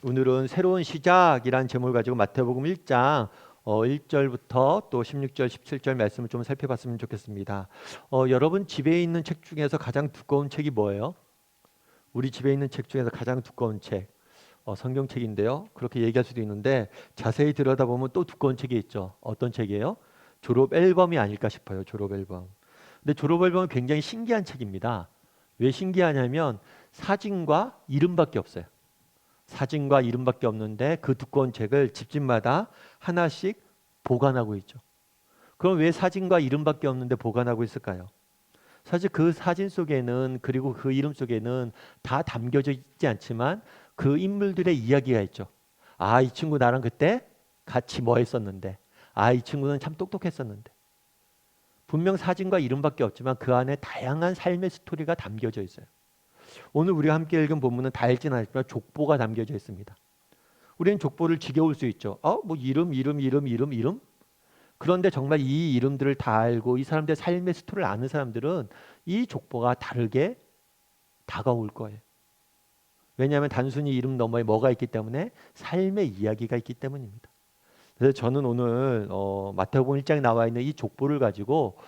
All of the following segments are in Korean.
오늘은 새로운 시작이란 제목을 가지고 마태복음 1장 1절부터 또 16절, 17절 말씀을 좀 살펴봤으면 좋겠습니다. 여러분 집에 있는 책 중에서 가장 두꺼운 책이 뭐예요? 우리 집에 있는 책 중에서 가장 두꺼운 책, 성경책인데요. 그렇게 얘기할 수도 있는데 자세히 들여다보면 또 두꺼운 책이 있죠. 어떤 책이에요? 졸업 앨범이 아닐까 싶어요. 졸업 앨범. 근데 졸업 앨범은 굉장히 신기한 책입니다. 왜 신기하냐면 사진과 이름밖에 없어요. 사진과 이름밖에 없는데 그 두꺼운 책을 집집마다 하나씩 보관하고 있죠. 그럼 왜 사진과 이름밖에 없는데 보관하고 있을까요? 사실 그 사진 속에는 그리고 그 이름 속에는 다 담겨져 있지 않지만 그 인물들의 이야기가 있죠. 아, 이 친구 나랑 그때 같이 뭐 했었는데. 아, 이 친구는 참 똑똑했었는데. 분명 사진과 이름밖에 없지만 그 안에 다양한 삶의 스토리가 담겨져 있어요. 오늘 우리가 함께 읽은 본문은 다 읽지는 않았지만 족보가 담겨져 있습니다. 우리는 족보를 지겨울 수 있죠. 뭐 이름. 그런데 정말 이 이름들을 다 알고 이 사람들의 삶의 스토리를 아는 사람들은 이 족보가 다르게 다가올 거예요. 왜냐하면 단순히 이름 너머에 뭐가 있기 때문에 삶의 이야기가 있기 때문입니다. 그래서 저는 오늘 마태복음 1장에 나와 있는 이 족보를 가지고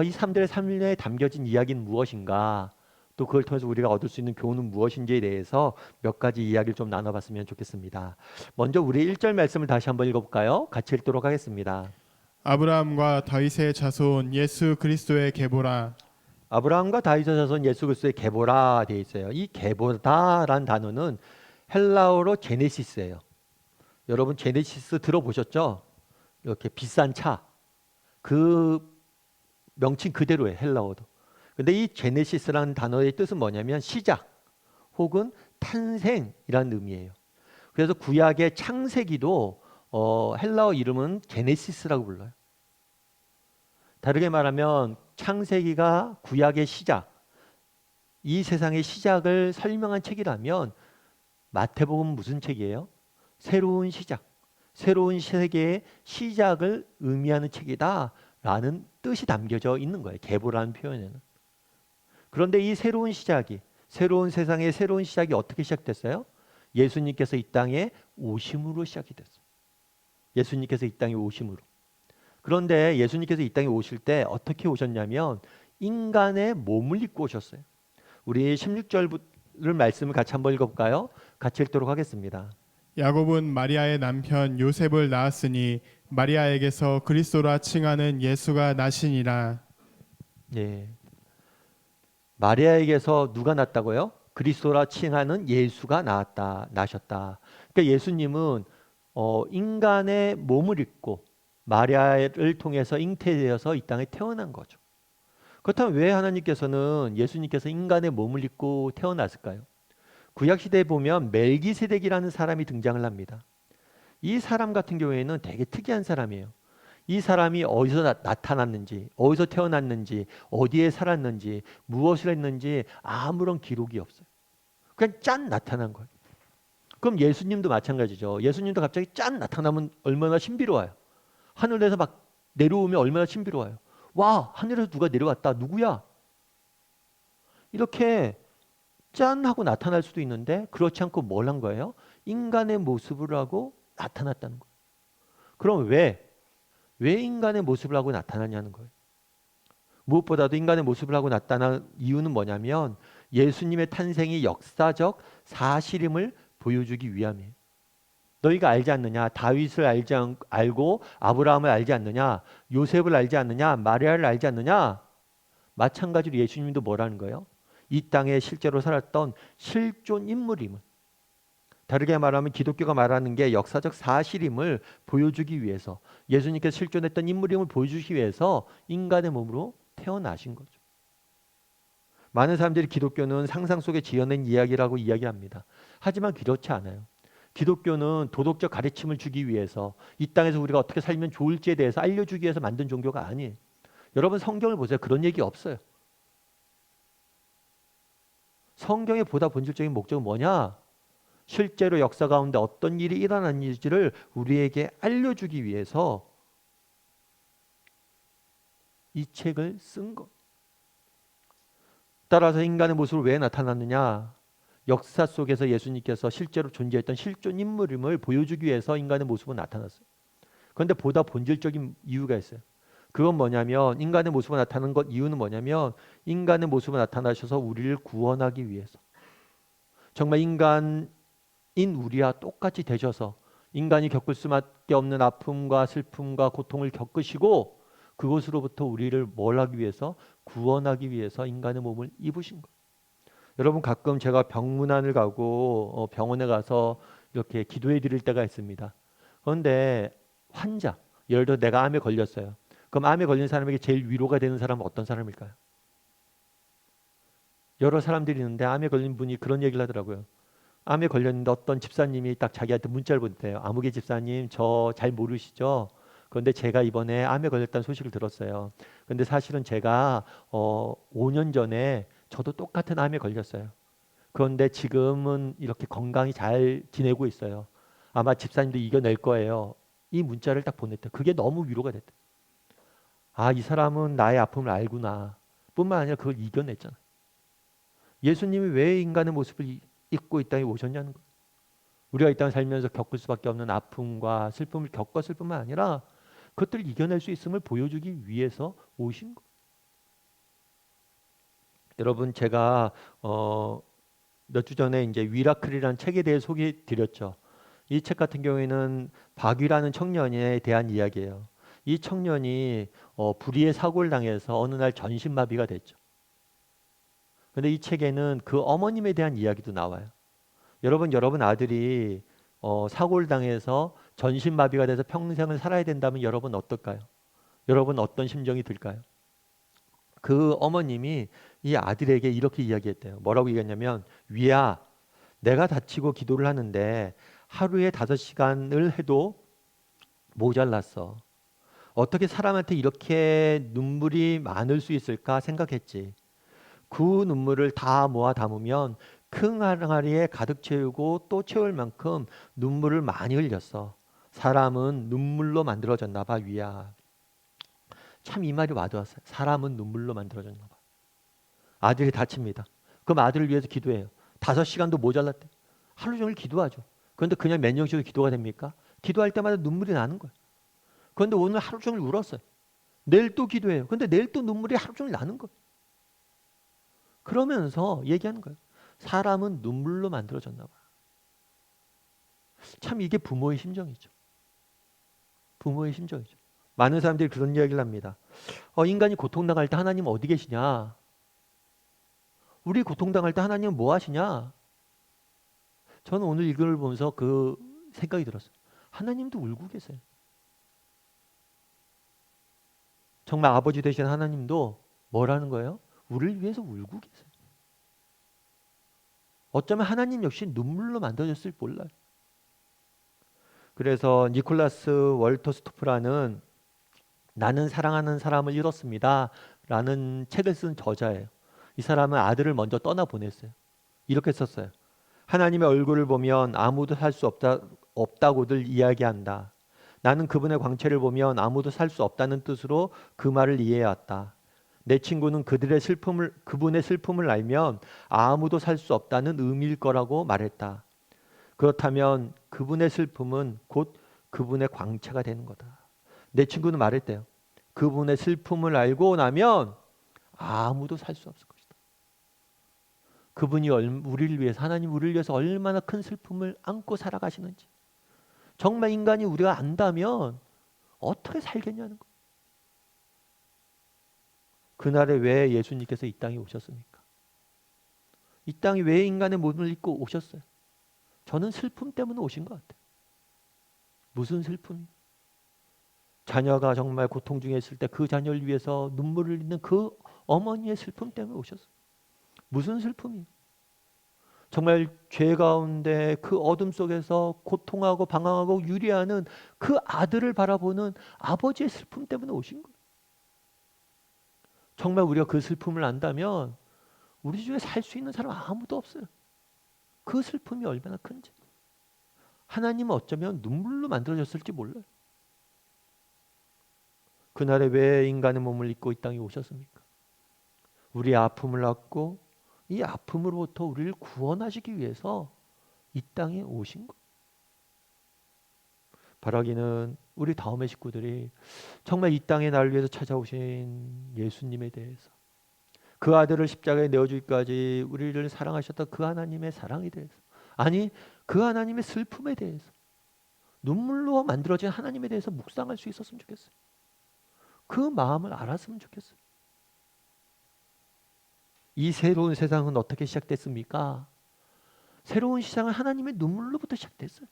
이 사람들의 삶에 담겨진 이야기는 무엇인가, 또 그걸 통해서 우리가 얻을 수 있는 교훈은 무엇인지에 대해서 몇 가지 이야기를 좀 나눠봤으면 좋겠습니다. 먼저 우리 1절 말씀을 다시 한번 읽어볼까요? 같이 읽도록 하겠습니다. 아브라함과 다윗의 자손 예수 그리스도의 계보라. 아브라함과 다윗의 자손 예수 그리스도의 계보라 되어 있어요. 이 계보다란 단어는 헬라어로 제네시스예요. 여러분 제네시스 들어보셨죠? 이렇게 비싼 차. 그 명칭 그대로예요. 헬라어도. 근데 이 제네시스라는 단어의 뜻은 뭐냐면 시작 혹은 탄생이라는 의미예요. 그래서 구약의 창세기도 헬라어 이름은 제네시스라고 불러요. 다르게 말하면 창세기가 구약의 시작, 이 세상의 시작을 설명한 책이라면 마태복음은 무슨 책이에요? 새로운 시작, 새로운 세계의 시작을 의미하는 책이다라는 뜻이 담겨져 있는 거예요. 계보라는 표현에는. 그런데 이 새로운 시작이, 새로운 세상의 새로운 시작이 어떻게 시작됐어요? 예수님께서 이 땅에 오심으로 시작이 됐어요. 예수님께서 이 땅에 오심으로. 그런데 예수님께서 이 땅에 오실 때 어떻게 오셨냐면 인간의 몸을 입고 오셨어요. 우리 16절을 말씀을 같이 한번 읽어볼까요? 같이 읽도록 하겠습니다. 야곱은 마리아의 남편 요셉을 낳았으니 마리아에게서 그리스도라 칭하는 예수가 나시니라. 예. 마리아에게서 누가 낳았다고요? 그리스도라 칭하는 예수가 나셨다. 그러니까 예수님은 인간의 몸을 입고 마리아를 통해서 잉태되어서 이 땅에 태어난 거죠. 그렇다면 왜 하나님께서는 예수님께서 인간의 몸을 입고 태어났을까요? 구약 시대에 보면 멜기세덱이라는 사람이 등장을 합니다. 이 사람 같은 경우에는 되게 특이한 사람이에요. 이 사람이 어디서 나타났는지, 어디서 태어났는지, 어디에 살았는지, 무엇을 했는지 아무런 기록이 없어요. 그냥 짠 나타난 거예요. 그럼 예수님도 마찬가지죠. 예수님도 갑자기 짠 나타나면 얼마나 신비로워요. 하늘에서 막 내려오면 얼마나 신비로워요. 와, 하늘에서 누가 내려왔다. 누구야? 이렇게 짠 하고 나타날 수도 있는데 그렇지 않고 뭘 한 거예요? 인간의 모습을 하고 나타났다는 거예요. 그럼 왜 인간의 모습을 하고 나타나냐는 거예요. 무엇보다도 인간의 모습을 하고 나타난 이유는 뭐냐면 예수님의 탄생이 역사적 사실임을 보여주기 위함이에요. 너희가 알지 않느냐? 다윗을 알고 아브라함을 알지 않느냐? 요셉을 알지 않느냐? 마리아를 알지 않느냐? 마찬가지로 예수님도 뭐라는 거예요? 이 땅에 실제로 살았던 실존 인물임을, 다르게 말하면 기독교가 말하는 게 역사적 사실임을 보여주기 위해서, 예수님께서 실존했던 인물임을 보여주기 위해서 인간의 몸으로 태어나신 거죠. 많은 사람들이 기독교는 상상 속에 지어낸 이야기라고 이야기합니다. 하지만 그렇지 않아요. 기독교는 도덕적 가르침을 주기 위해서, 이 땅에서 우리가 어떻게 살면 좋을지에 대해서 알려주기 위해서 만든 종교가 아니에요. 여러분 성경을 보세요. 그런 얘기 없어요. 성경의 보다 본질적인 목적은 뭐냐? 실제로 역사 가운데 어떤 일이 일어났는지를 우리에게 알려주기 위해서 이 책을 쓴 것. 따라서 인간의 모습을 왜 나타났느냐? 역사 속에서 예수님께서 실제로 존재했던 실존 인물임을 보여주기 위해서 인간의 모습은 나타났어요. 그런데 보다 본질적인 이유가 있어요. 그건 뭐냐면 인간의 모습으로 나타나는 것 이유는 뭐냐면 인간의 모습으로 나타나셔서 우리를 구원하기 위해서 정말 인간인 우리와 똑같이 되셔서 인간이 겪을 수밖에 없는 아픔과 슬픔과 고통을 겪으시고 그것으로부터 우리를 뭘 하기 위해서 구원하기 위해서 인간의 몸을 입으신 거예요. 여러분 가끔 제가 병문안을 가고 병원에 가서 이렇게 기도해 드릴 때가 있습니다. 그런데 환자, 예를 들어 내가 암에 걸렸어요. 그럼 암에 걸린 사람에게 제일 위로가 되는 사람은 어떤 사람일까요? 여러 사람들이 있는데 암에 걸린 분이 그런 얘기를 하더라고요. 암에 걸렸는데 어떤 집사님이 딱 자기한테 문자를 보냈대요. 아무개 집사님, 저 잘 모르시죠? 그런데 제가 이번에 암에 걸렸다는 소식을 들었어요. 그런데 사실은 제가 5년 전에 저도 똑같은 암에 걸렸어요. 그런데 지금은 이렇게 건강히 잘 지내고 있어요. 아마 집사님도 이겨낼 거예요. 이 문자를 딱 보냈대. 그게 너무 위로가 됐대. 아, 이 사람은 나의 아픔을 알구나. 뿐만 아니라 그걸 이겨냈잖아. 예수님이 왜 인간의 모습을 입고 이 땅에 오셨냐는 거예요. 우리가 이 땅을 살면서 겪을 수밖에 없는 아픔과 슬픔을 겪었을 뿐만 아니라 그것들을 이겨낼 수 있음을 보여주기 위해서 오신 거예요. 여러분 제가 몇 주 전에 이제 위라클이라는 책에 대해 소개해 드렸죠. 이 책 같은 경우에는 박위라는 청년에 대한 이야기예요. 이 청년이 불의의 사고를 당해서 어느 날 전신마비가 됐죠. 그런데 이 책에는 그 어머님에 대한 이야기도 나와요. 여러분 아들이 사고를 당해서 전신마비가 돼서 평생을 살아야 된다면 여러분 어떨까요? 여러분 어떤 심정이 들까요? 그 어머님이 이 아들에게 이렇게 이야기했대요. 뭐라고 얘기했냐면 위야, 내가 다치고 기도를 하는데 하루에 5시간을 해도 모자랐어. 어떻게 사람한테 이렇게 눈물이 많을 수 있을까 생각했지. 그 눈물을 다 모아 담으면 큰 항아리에 가득 채우고 또 채울 만큼 눈물을 많이 흘렸어. 사람은 눈물로 만들어졌나 봐, 위야. 참 이 말이 와닿았어요. 사람은 눈물로 만들어졌나 봐. 아들이 다칩니다. 그럼 아들을 위해서 기도해요. 5시간도 모자랐대. 하루 종일 기도하죠. 그런데 그냥 몇 년씩도 기도가 됩니까? 기도할 때마다 눈물이 나는 거예요. 그런데 오늘 하루 종일 울었어요. 내일 또 기도해요. 그런데 내일 또 눈물이 하루 종일 나는 거예요. 그러면서 얘기하는 거예요. 사람은 눈물로 만들어졌나 봐. 참 이게 부모의 심정이죠. 부모의 심정이죠. 많은 사람들이 그런 이야기를 합니다. 인간이 고통당할 때 하나님 어디 계시냐? 우리 고통당할 때 하나님은 뭐 하시냐? 저는 오늘 이걸 보면서 그 생각이 들었어요. 하나님도 울고 계세요. 정말 아버지 되신 하나님도 뭐라는 거예요? 우리를 위해서 울고 계세요. 어쩌면 하나님 역시 눈물로 만들어졌을 몰라요. 그래서 니콜라스 월터스토프라는 나는 사랑하는 사람을 잃었습니다 라는 책을 쓴 저자예요. 이 사람은 아들을 먼저 떠나보냈어요. 이렇게 썼어요. 하나님의 얼굴을 보면 아무도 살 수 없다고들 이야기한다. 나는 그분의 광채를 보면 아무도 살 수 없다는 뜻으로 그 말을 이해해왔다. 내 친구는 그분의 슬픔을 알면 아무도 살 수 없다는 의미일 거라고 말했다. 그렇다면 그분의 슬픔은 곧 그분의 광채가 되는 거다. 내 친구는 말했대요. 그분의 슬픔을 알고 나면 아무도 살 수 없을 것이다. 그분이 우리를 위해서, 하나님 우리를 위해서 얼마나 큰 슬픔을 안고 살아가시는지 정말 인간이 우리가 안다면 어떻게 살겠냐는 거예요. 그날에 왜 예수님께서 이 땅에 오셨습니까? 이 땅에 왜 인간의 몸을 입고 오셨어요? 저는 슬픔 때문에 오신 것 같아요. 무슨 슬픔이? 자녀가 정말 고통 중에 있을 때 그 자녀를 위해서 눈물을 흘리는 그 어머니의 슬픔 때문에 오셨어요. 무슨 슬픔이? 정말 죄 가운데 그 어둠 속에서 고통하고 방황하고 유리하는 그 아들을 바라보는 아버지의 슬픔 때문에 오신 거예요. 정말 우리가 그 슬픔을 안다면 우리 중에 살 수 있는 사람 아무도 없어요. 그 슬픔이 얼마나 큰지. 하나님은 어쩌면 눈물로 만들어졌을지 몰라요. 그날에 왜 인간의 몸을 입고 이 땅에 오셨습니까? 우리의 아픔을 안고 이 아픔으로부터 우리를 구원하시기 위해서 이 땅에 오신 거예요. 바라기는 우리 다음의 식구들이 정말 이 땅에 나를 위해서 찾아오신 예수님에 대해서, 그 아들을 십자가에 내어주기까지 우리를 사랑하셨던 그 하나님의 사랑에 대해서, 아니 그 하나님의 슬픔에 대해서, 눈물로 만들어진 하나님에 대해서 묵상할 수 있었으면 좋겠어요. 그 마음을 알았으면 좋겠어요. 이 새로운 세상은 어떻게 시작됐습니까? 새로운 시장은 하나님의 눈물로부터 시작됐어요.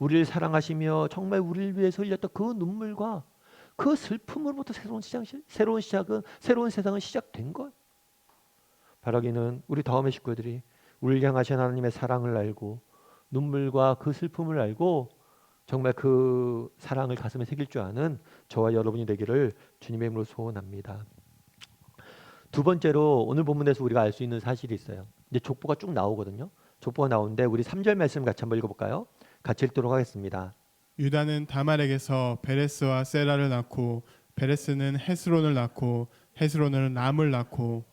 우리를 사랑하시며 정말 우리를 위해서 흘렸던 그 눈물과 그 슬픔으로부터 새로운 세상은 시작된 거예요. 바라기는 우리 다음의 식구들이 우리를 향하신 하나님의 사랑을 알고 눈물과 그 슬픔을 알고 정말 그 사랑을 가슴에 새길 줄 아는 저와 여러분이 되기를 주님의 이름으로 소원합니다. 두 번째로 오늘 본문에서 우리가 알 수 있는 사실이 있어요. 이제 족보가 쭉 나오거든요. 족보가 나오는데 우리 3절 말씀 같이 한번 읽어볼까요? 같이 읽도록 하겠습니다. 유다는 다말에게서 베레스와 세라를 낳고 베레스는 헤스론을 낳고 헤스론은 람을 낳고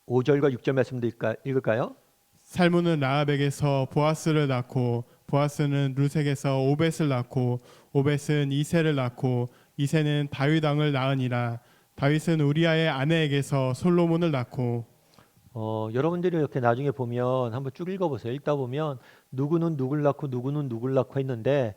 5절과 6절 말씀도 읽을까요? 살문은 라합에게서 보아스를 낳고 보아스는 루색에서 오벳을 낳고 오벳은 이새를 낳고 이새는 다윗 왕을 낳으니라. 다윗은 우리아의 아내에게서 솔로몬을 낳고 여러분들이 이렇게 나중에 보면 한번 쭉 읽어보세요. 읽다 보면 누구는 누굴 낳고 누구는 누굴 낳고 했는데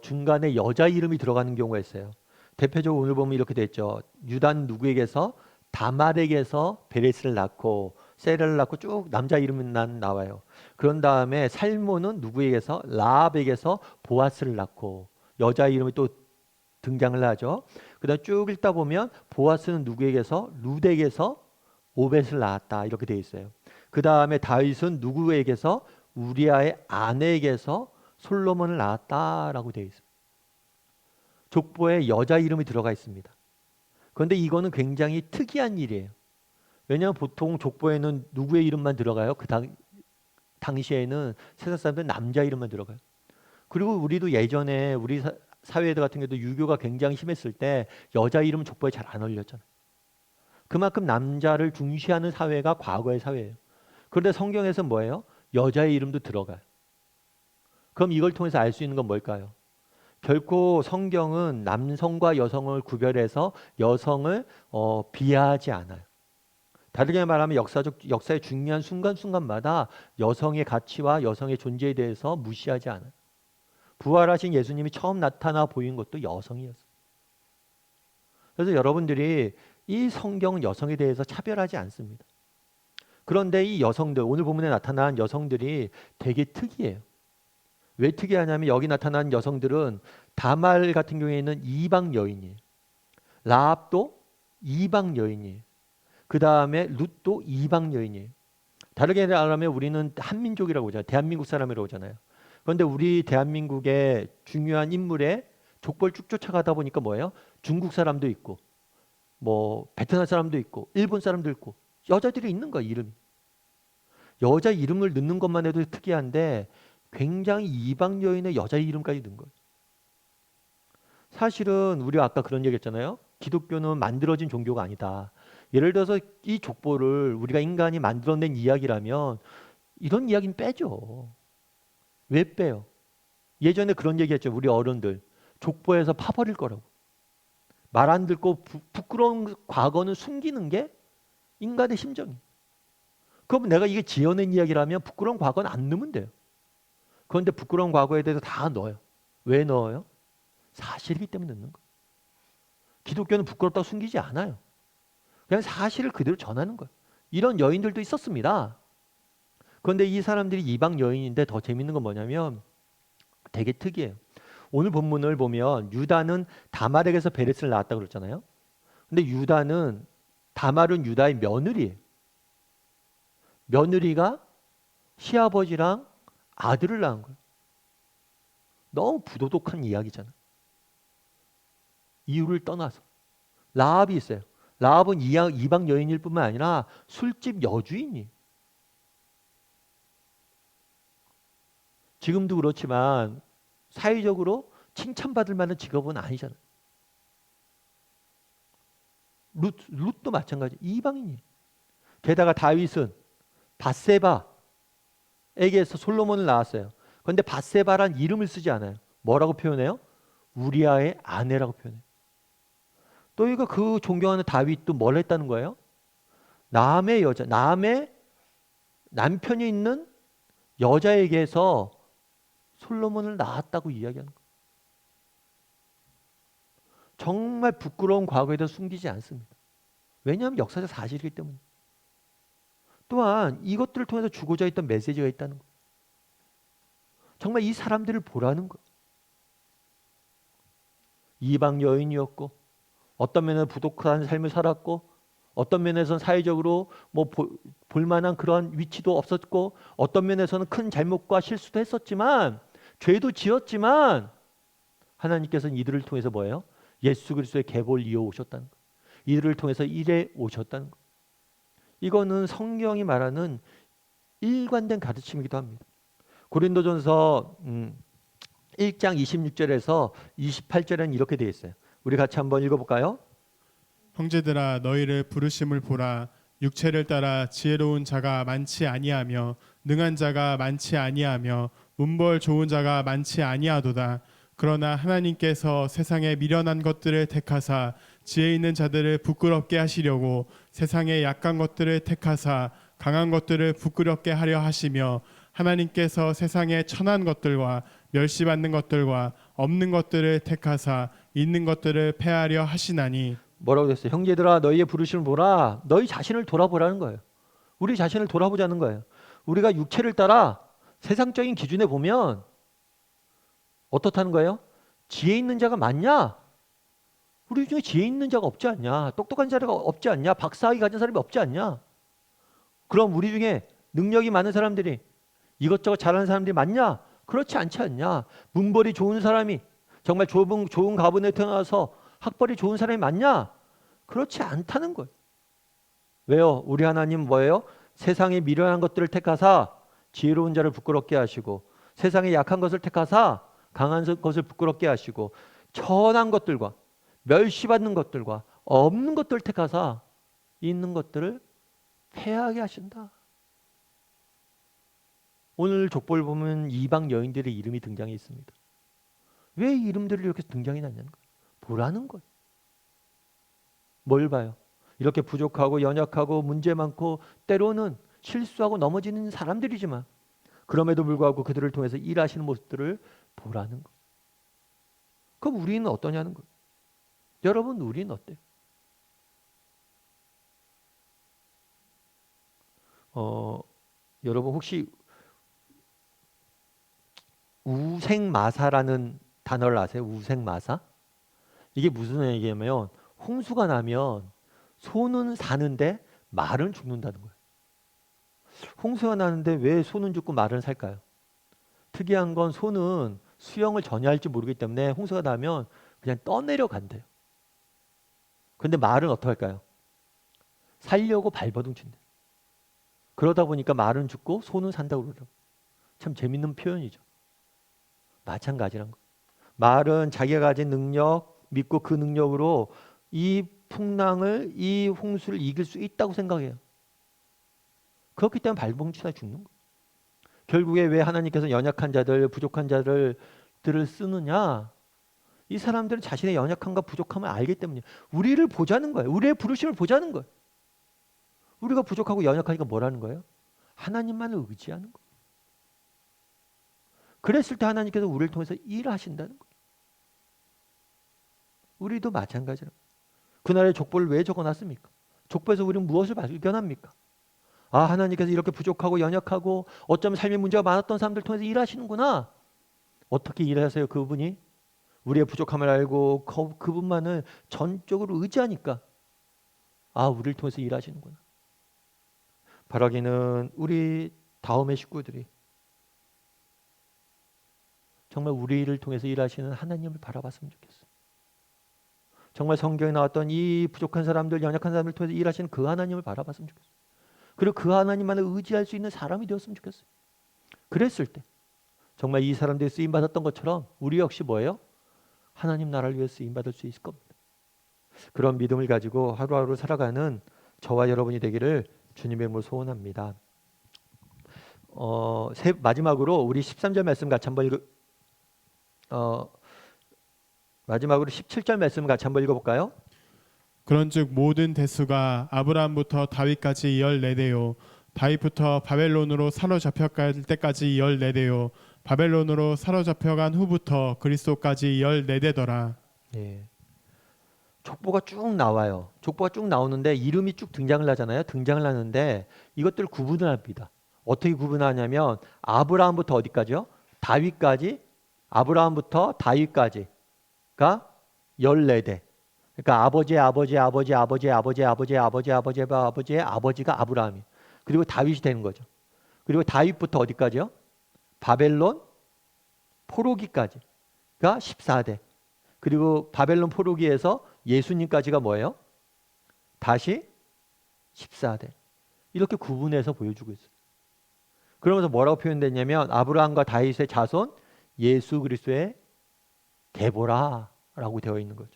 중간에 여자 이름이 들어가는 경우가 있어요. 대표적으로 오늘 보면 이렇게 돼 있죠. 유다는 누구에게서 다말에게서 베레스를 낳고 세라를 낳고 쭉 남자 이름만 나와요. 그런 다음에 살모는 누구에게서 라합에게서 보아스를 낳고 여자 이름이 또 등장을 하죠. 그다음 쭉 읽다 보면 보아스는 누구에게서 룻에게서 오벳을 낳았다 이렇게 돼 있어요. 그 다음에 다윗은 누구에게서 우리아의 아내에게서 솔로몬을 낳았다라고 돼 있어요. 족보에 여자 이름이 들어가 있습니다. 그런데 이거는 굉장히 특이한 일이에요. 왜냐하면 보통 족보에는 누구의 이름만 들어가요. 당시에는 세상 사람들은 남자 이름만 들어가요. 그리고 우리도 예전에 우리 사회 같은 경우도 유교가 굉장히 심했을 때 여자 이름 족보에 잘 안 올렸잖아요. 그만큼 남자를 중시하는 사회가 과거의 사회예요. 그런데 성경에서 뭐예요? 여자의 이름도 들어가요. 그럼 이걸 통해서 알 수 있는 건 뭘까요? 결코 성경은 남성과 여성을 구별해서 여성을 비하하지 않아요. 다르게 말하면 역사의 중요한 순간순간마다 여성의 가치와 여성의 존재에 대해서 무시하지 않아요. 부활하신 예수님이 처음 나타나 보인 것도 여성이었어요. 그래서 여러분들이 이 성경은 여성에 대해서 차별하지 않습니다. 그런데 이 여성들, 오늘 본문에 나타난 여성들이 되게 특이해요. 왜 특이하냐면 여기 나타난 여성들은 다말 같은 경우에는 이방 여인이에요. 라합도 이방 여인이에요. 그 다음에 룻도 이방 여인이에요. 다르게 말하면 우리는 한민족이라고 하잖아요. 대한민국 사람이라고 하잖아요. 그런데 우리 대한민국의 중요한 인물의 족보를 쭉 쫓아가다 보니까 뭐예요? 중국 사람도 있고 뭐 베트남 사람도 있고 일본 사람도 있고 여자들이 있는 거야. 이름이. 여자 이름을 넣는 것만 해도 특이한데 굉장히 이방 여인의 여자 이름까지 넣은 거예요. 사실은 우리가 아까 그런 얘기 했잖아요. 기독교는 만들어진 종교가 아니다. 예를 들어서 이 족보를 우리가 인간이 만들어낸 이야기라면 이런 이야기는 빼죠. 왜 빼요? 예전에 그런 얘기 했죠. 우리 어른들. 족보에서 파버릴 거라고. 말 안 듣고 부끄러운 과거는 숨기는 게 인간의 심정이에요. 그럼 내가 이게 지어낸 이야기라면 부끄러운 과거는 안 넣으면 돼요. 그런데 부끄러운 과거에 대해서 다 넣어요. 왜 넣어요? 사실이기 때문에 넣는 거예요. 기독교는 부끄럽다고 숨기지 않아요. 그냥 사실을 그대로 전하는 거예요. 이런 여인들도 있었습니다. 그런데 이 사람들이 이방 여인인데 더 재밌는 건 뭐냐면 되게 특이해요. 오늘 본문을 보면 유다는 다말에게서 베레스를 낳았다고 그랬잖아요. 근데 다말은 유다의 며느리예요. 며느리가 시아버지랑 아들을 낳은 거예요. 너무 부도덕한 이야기잖아요. 이유를 떠나서. 라합이 있어요. 라합은 이방 여인일 뿐만 아니라 술집 여주인이에요. 지금도 그렇지만 사회적으로 칭찬받을 만한 직업은 아니잖아요. 룻도 마찬가지. 이방인이에요. 게다가 다윗은 밧세바에게서 솔로몬을 낳았어요. 그런데 밧세바란 이름을 쓰지 않아요. 뭐라고 표현해요? 우리아의 아내라고 표현해요. 또 이거 그 존경하는 다윗도 뭘 했다는 거예요? 남의 여자, 남의 남편이 있는 여자에게서 솔로몬을 낳았다고 이야기하는 거예요. 정말 부끄러운 과거에 대해 숨기지 않습니다. 왜냐하면 역사적 사실이기 때문에. 또한 이것들을 통해서 주고자 했던 메시지가 있다는 거예요. 정말 이 사람들을 보라는 거예요. 이방 여인이었고 어떤 면에서 부족한 삶을 살았고 어떤 면에서는 사회적으로 볼만한 그런 위치도 없었고 어떤 면에서는 큰 잘못과 실수도 했었지만 죄도 지었지만 하나님께서는 이들을 통해서 뭐예요? 예수 그리스도의 계보를 이어 오셨다는 거예요. 이들을 통해서 일해 오셨다는 거예요. 이거는 성경이 말하는 일관된 가르침이기도 합니다. 고린도전서 1장 26절에서 28절에는 이렇게 되어 있어요. 우리 같이 한번 읽어볼까요? 형제들아 너희를 부르심을 보라. 육체를 따라 지혜로운 자가 많지 아니하며 능한 자가 많지 아니하며 문벌 좋은 자가 많지 아니하도다. 그러나 하나님께서 세상에 미련한 것들을 택하사 지혜 있는 자들을 부끄럽게 하시려고 세상의 약한 것들을 택하사 강한 것들을 부끄럽게 하려 하시며 하나님께서 세상의 천한 것들과 멸시받는 것들과 없는 것들을 택하사 있는 것들을 패하려 하시나니. 뭐라고 됐어요? 형제들아 너희의 부르심을 보라. 너희 자신을 돌아보라는 거예요. 우리 자신을 돌아보자는 거예요. 우리가 육체를 따라 세상적인 기준에 보면 어떻다는 거예요? 지혜 있는 자가 많냐? 우리 중에 지혜 있는 자가 없지 않냐? 똑똑한 자가 없지 않냐? 박사학위 가진 사람이 없지 않냐? 그럼 우리 중에 능력이 많은 사람들이 이것저것 잘하는 사람들이 많냐? 그렇지 않지 않냐? 문벌이 좋은 사람이 정말 좋은 가문에 태어나서 학벌이 좋은 사람이 많냐? 그렇지 않다는 거예요. 왜요? 우리 하나님 뭐예요? 세상에 미련한 것들을 택하사 지혜로운 자를 부끄럽게 하시고 세상에 약한 것을 택하사 강한 것을 부끄럽게 하시고 천한 것들과 멸시받는 것들과 없는 것들을 택하사 있는 것들을 패하게 하신다. 오늘 족보를 보면 이방 여인들의 이름이 등장해 있습니다. 왜 이 이름들이 이렇게 등장이 났냐는 거예요. 보라는 거예요. 뭘 봐요? 이렇게 부족하고 연약하고 문제 많고 때로는 실수하고 넘어지는 사람들이지만 그럼에도 불구하고 그들을 통해서 일하시는 모습들을 보라는 거예요. 그럼 우리는 어떠냐는 거예요. 여러분 우리는 어때요? 여러분 혹시 우생마사라는 단어를 아세요? 우생마사? 이게 무슨 얘기냐면 홍수가 나면 소는 사는데 말은 죽는다는 거예요. 홍수가 나는데 왜 소는 죽고 말은 살까요? 특이한 건 소는 수영을 전혀 할지 모르기 때문에 홍수가 나면 그냥 떠내려 간대요. 그런데 말은 어떡할까요? 살려고 발버둥 친대요. 그러다 보니까 말은 죽고 소는 산다고 그러더라고요. 참 재밌는 표현이죠. 마찬가지란 거예요. 말은 자기가 가진 능력 믿고 그 능력으로 이 풍랑을 이 홍수를 이길 수 있다고 생각해요. 그렇기 때문에 발버둥 치다 죽는 거예요. 결국에 왜 하나님께서 연약한 자들 부족한 자들을 쓰느냐? 이 사람들은 자신의 연약함과 부족함을 알기 때문에 우리를 보자는 거예요. 우리의 부르심을 보자는 거예요. 우리가 부족하고 연약하니까 뭐라는 거예요? 하나님만을 의지하는 거예요. 그랬을 때 하나님께서 우리를 통해서 일하신다는 거예요. 우리도 마찬가지로 그날의 족보를 왜 적어놨습니까? 족보에서 우리는 무엇을 발견합니까? 아, 하나님께서 이렇게 부족하고 연약하고 어쩌면 삶의 문제가 많았던 사람들 통해서 일하시는구나. 어떻게 일하세요? 그분이 우리의 부족함을 알고 그분만을 전적으로 의지하니까 아, 우리를 통해서 일하시는구나. 바라기는 우리 다음의 식구들이 정말 우리를 통해서 일하시는 하나님을 바라봤으면 좋겠어요. 정말 성경에 나왔던 이 부족한 사람들, 연약한 사람들 통해서 일하시는 그 하나님을 바라봤으면 좋겠어요. 그리고 그 하나님만을 의지할 수 있는 사람이 되었으면 좋겠어요. 그랬을 때 정말 이 사람들이 쓰임받았던 것처럼 우리 역시 뭐예요? 하나님 나라를 위해 쓰임받을 수 있을 겁니다. 그런 믿음을 가지고 하루하루 살아가는 저와 여러분이 되기를 주님의 이름으로 소원합니다. 마지막으로 우리 13절 말씀 같이 한번 마지막으로 17절 말씀 같이 한번 읽어볼까요? 그런즉 모든 대수가 아브라함부터 다윗까지 14대요 다윗부터 바벨론으로 사로잡혀갈 때까지 14대요 바벨론으로 사로잡혀간 후부터 그리스도까지 14대더라. 예. 족보가 쭉 나와요. 족보가 쭉 나오는데 이름이 쭉 등장을 하잖아요. 등장을 하는데 이것들을 구분을 합니다. 어떻게 구분하냐면 아브라함부터 어디까지요? 다윗까지, 아브라함부터 다윗까지가 14대. 그러니까 아버지의 아버지의 아버지의 아버지의 아버지의 아버지의 아버지의 아버지의 아버지의 아버지가 아브라함이. 그리고 다윗이 되는 거죠. 그리고 다윗부터 어디까지요? 바벨론 포로기까지가 14대. 그리고 바벨론 포로기에서 예수님까지가 뭐예요? 다시 14대. 이렇게 구분해서 보여주고 있어요. 그러면서 뭐라고 표현됐냐면 아브라함과 다윗의 자손 예수 그리스도의 계보라라고 되어 있는 거죠.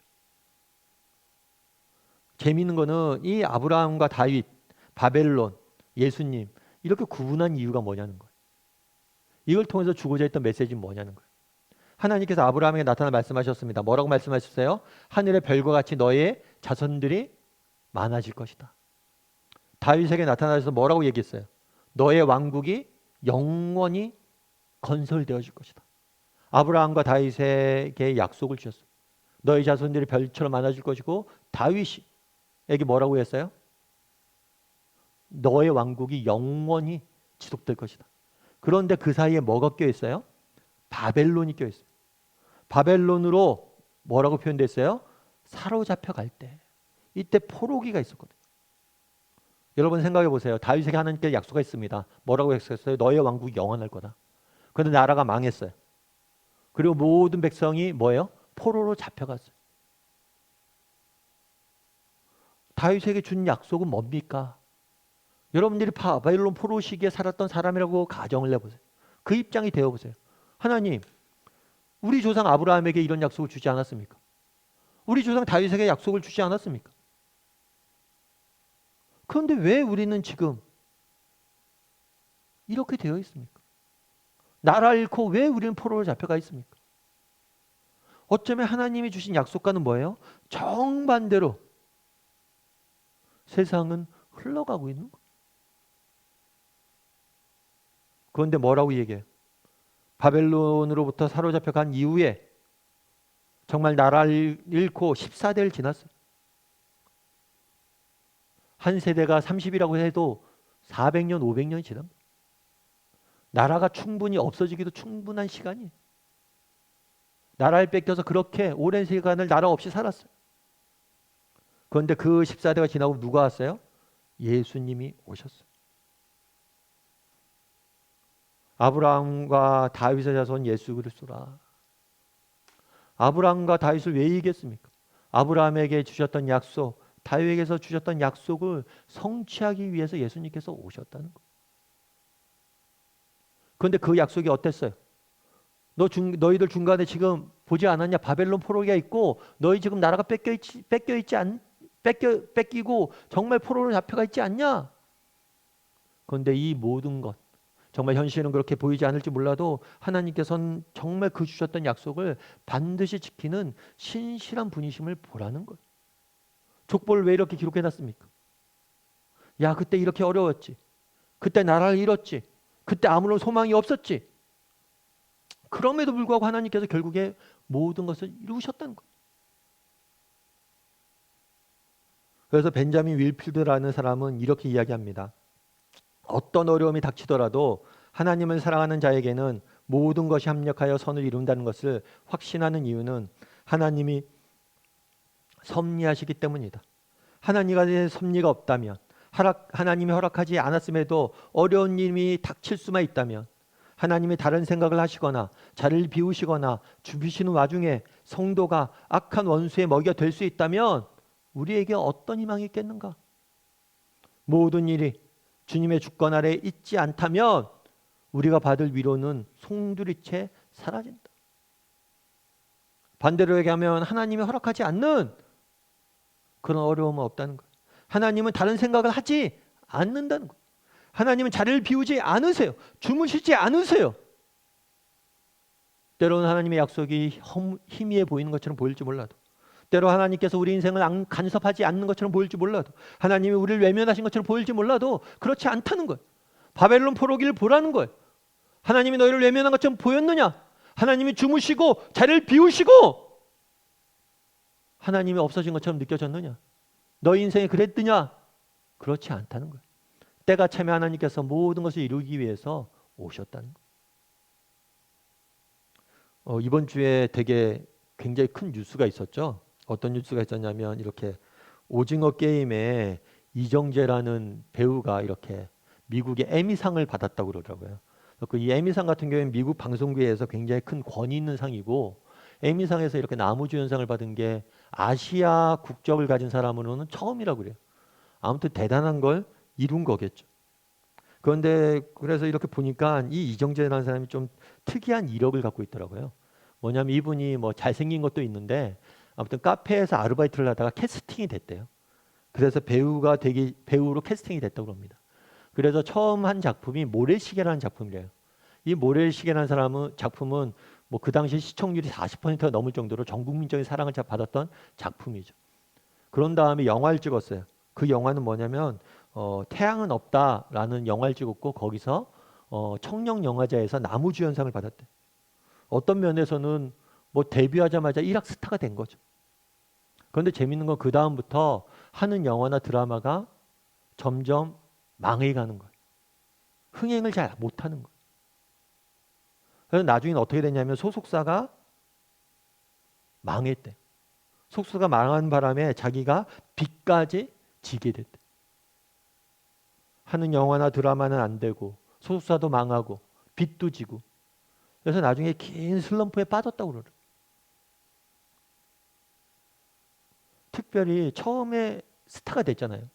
재미있는 거는 이 아브라함과 다윗, 바벨론, 예수님 이렇게 구분한 이유가 뭐냐는 거예요. 이걸 통해서 주고자 했던 메시지는 뭐냐는 거예요. 하나님께서 아브라함에게 나타나 말씀하셨습니다. 뭐라고 말씀하셨어요? 하늘의 별과 같이 너의 자손들이 많아질 것이다. 다윗에게 나타나셔서 뭐라고 얘기했어요? 너의 왕국이 영원히 건설되어질 것이다. 아브라함과 다윗에게 약속을 주셨어요. 너의 자손들이 별처럼 많아질 것이고 다윗에게 뭐라고 했어요? 너의 왕국이 영원히 지속될 것이다. 그런데 그 사이에 뭐가 껴있어요? 바벨론이 껴있어요. 바벨론으로 뭐라고 표현됐어요? 사로잡혀 갈 때. 이때 포로기가 있었거든요. 여러분 생각해 보세요. 다윗에게 하나님께 약속했습니다. 뭐라고 약속했어요? 너의 왕국이 영원할 거다. 그런데 나라가 망했어요. 그리고 모든 백성이 뭐예요? 포로로 잡혀갔어요. 다윗에게 준 약속은 뭡니까? 여러분들이 바벨론 포로 시기에 살았던 사람이라고 가정을 해보세요. 그 입장이 되어보세요. 하나님, 우리 조상 아브라함에게 이런 약속을 주지 않았습니까? 우리 조상 다윗에게 약속을 주지 않았습니까? 그런데 왜 우리는 지금 이렇게 되어 있습니까? 나라 잃고 왜 우리는 포로로 잡혀가 있습니까? 어쩌면 하나님이 주신 약속과는 뭐예요? 정반대로 세상은 흘러가고 있는 거예요. 그런데 뭐라고 얘기해요? 바벨론으로부터 사로잡혀 간 이후에 정말 나라를 잃고 14대를 지났어요. 한 세대가 30이라고 해도 400년, 500년이 지납니다. 나라가 충분히 없어지기도 충분한 시간이에요. 나라를 뺏겨서 그렇게 오랜 시간을 나라 없이 살았어요. 그런데 그 14대가 지나고 누가 왔어요? 예수님이 오셨어요. 아브라함과 다윗의 자손 예수 그리스도라. 아브라함과 다윗을 왜 이겼습니까? 아브라함에게 주셨던 약속, 다윗에게서 주셨던 약속을 성취하기 위해서 예수님께서 오셨다는 거예요. 그런데 그 약속이 어땠어요? 너희들 중간에 지금 보지 않았냐? 바벨론 포로기가 있고 너희 지금 나라가 뺏기고 정말 포로로 잡혀가 있지 않냐? 그런데 이 모든 것 정말 현실은 그렇게 보이지 않을지 몰라도 하나님께서는 정말 그 주셨던 약속을 반드시 지키는 신실한 분이심을 보라는 거예요. 족보를 왜 이렇게 기록해놨습니까? 야, 그때 이렇게 어려웠지. 그때 나라를 잃었지. 그때 아무런 소망이 없었지. 그럼에도 불구하고 하나님께서 결국에 모든 것을 이루셨다는 거예요. 그래서 벤자민 윌필드라는 사람은 이렇게 이야기합니다. 어떤 어려움이 닥치더라도 하나님을 사랑하는 자에게는 모든 것이 합력하여 선을 이룬다는 것을 확신하는 이유는 하나님이 섭리하시기 때문이다. 하나님의 섭리가 없다면, 하나님이 허락하지 않았음에도 어려운 일이 닥칠 수만 있다면, 하나님이 다른 생각을 하시거나 자리를 비우시거나 죽이시는 와중에 성도가 악한 원수의 먹이가 될 수 있다면 우리에게 어떤 희망이 있겠는가? 모든 일이 주님의 주권 아래 있지 않다면 우리가 받을 위로는 송두리째 사라진다. 반대로 얘기하면 하나님이 허락하지 않는 그런 어려움은 없다는 거예요. 하나님은 다른 생각을 하지 않는다는 거예요. 하나님은 자리를 비우지 않으세요. 주무시지 않으세요. 때로는 하나님의 약속이 희미해 보이는 것처럼 보일지 몰라도, 때로 하나님께서 우리 인생을 간섭하지 않는 것처럼 보일지 몰라도, 하나님이 우리를 외면하신 것처럼 보일지 몰라도 그렇지 않다는 거예요. 바벨론 포로기를 보라는 거예요. 하나님이 너희를 외면한 것처럼 보였느냐? 하나님이 주무시고 자리를 비우시고 하나님이 없어진 것처럼 느껴졌느냐? 너희 인생이 그랬느냐? 그렇지 않다는 거예요. 때가 차면 하나님께서 모든 것을 이루기 위해서 오셨다는 거예요. 이번 주에 되게 굉장히 큰 뉴스가 있었죠. 어떤 뉴스가 있었냐면 이렇게 오징어 게임에 이정재라는 배우가 이렇게 미국의 에미상을 받았다고 그러더라고요. 이 에미상 같은 경우에는 미국 방송계에서 굉장히 큰 권위 있는 상이고, 에미상에서 이렇게 나무주연상을 받은 게 아시아 국적을 가진 사람으로는 처음이라고 그래요. 아무튼 대단한 걸 이룬 거겠죠. 그런데 그래서 이렇게 보니까 이 이정재라는 사람이 좀 특이한 이력을 갖고 있더라고요. 뭐냐면 이분이 뭐 잘생긴 것도 있는데 아무튼 카페에서 아르바이트를 하다가 캐스팅이 됐대요. 그래서 배우로 캐스팅이 됐다고 합니다. 그래서 처음 한 작품이 모래시계라는 작품이래요. 이 모래시계라는 작품은 뭐 그 당시 시청률이 40%가 넘을 정도로 전 국민적인 사랑을 받았던 작품이죠. 그런 다음에 영화를 찍었어요. 그 영화는 뭐냐면 태양은 없다라는 영화를 찍었고, 거기서 청룡영화제에서 나무주연상을 받았대. 어떤 면에서는 뭐 데뷔하자마자 일학 스타가 된 거죠. 그런데 재밌는 건 그 다음부터 하는 영화나 드라마가 점점 망해가는 거예요. 흥행을 잘 못하는 거예요. 그래서 나중에는 어떻게 됐냐면 소속사가 망했대. 소속사가 망한 바람에 자기가 빚까지 지게 됐대. 하는 영화나 드라마는 안 되고 소속사도 망하고 빚도 지고, 그래서 나중에 긴 슬럼프에 빠졌다고 그러더라고요. 특별히 처음에 스타가 됐잖아요.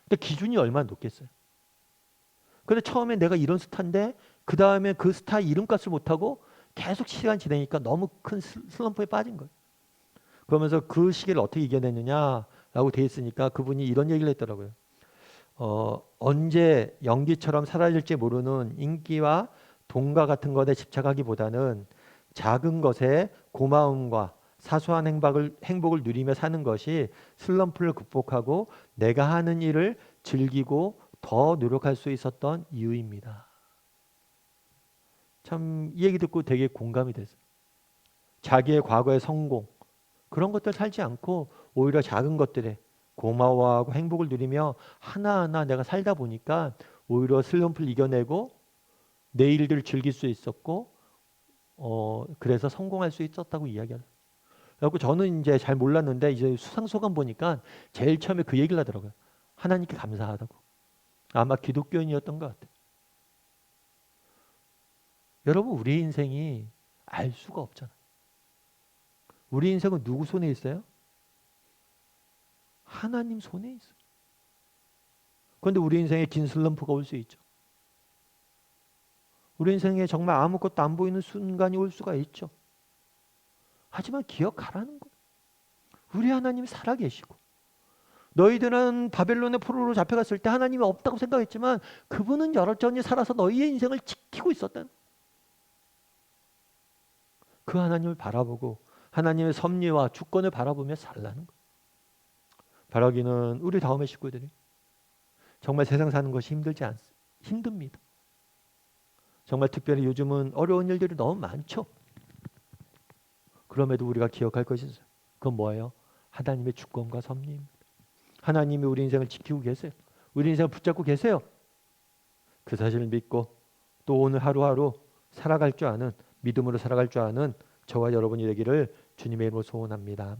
근데 기준이 얼마나 높겠어요. 근데 처음에 내가 이런 스타인데 그 다음에 그 스타 이름값을 못하고 계속 시간 지나니까 너무 큰 슬럼프에 빠진 거예요. 그러면서 그 시기를 어떻게 이겨냈느냐라고 돼 있으니까 그분이 이런 얘기를 했더라고요. 언제 연기처럼 사라질지 모르는 인기와 돈과 같은 것에 집착하기보다는 작은 것에 고마움과 사소한 행복을 누리며 사는 것이 슬럼프를 극복하고 내가 하는 일을 즐기고 더 노력할 수 있었던 이유입니다. 참 이 얘기 듣고 되게 공감이 됐어요. 자기의 과거의 성공, 그런 것들 살지 않고 오히려 작은 것들에 고마워하고 행복을 누리며 하나하나 내가 살다 보니까 오히려 슬럼프를 이겨내고 내 일들을 즐길 수 있었고, 그래서 성공할 수 있었다고 이야기하더라고요. 그래서 저는 이제 잘 몰랐는데 이제 수상소감 보니까 제일 처음에 그 얘기를 하더라고요. 하나님께 감사하다고. 아마 기독교인이었던 것 같아요. 여러분, 우리 인생이 알 수가 없잖아요. 우리 인생은 누구 손에 있어요? 하나님 손에 있어요. 그런데 우리 인생에 긴 슬럼프가 올 수 있죠. 우리 인생에 정말 아무것도 안 보이는 순간이 올 수가 있죠. 하지만 기억하라는 거예요. 우리 하나님이 살아계시고, 너희들은 바벨론의 포로로 잡혀갔을 때 하나님이 없다고 생각했지만 그분은 여전히 살아서 너희의 인생을 지키고 있었다는, 그 하나님을 바라보고 하나님의 섭리와 주권을 바라보며 살라는 거예요. 바라기는 우리 다음의 식구들이 정말 세상 사는 것이 힘듭니다. 정말 특별히 요즘은 어려운 일들이 너무 많죠. 그럼에도 우리가 기억할 것이 있어요. 그건 뭐예요? 하나님의 주권과 섭리입니다. 하나님이 우리 인생을 지키고 계세요. 우리 인생을 붙잡고 계세요. 그 사실을 믿고 또 오늘 하루하루 살아갈 줄 아는, 믿음으로 살아갈 줄 아는 저와 여러분이 되기를 주님의 이름으로 소원합니다.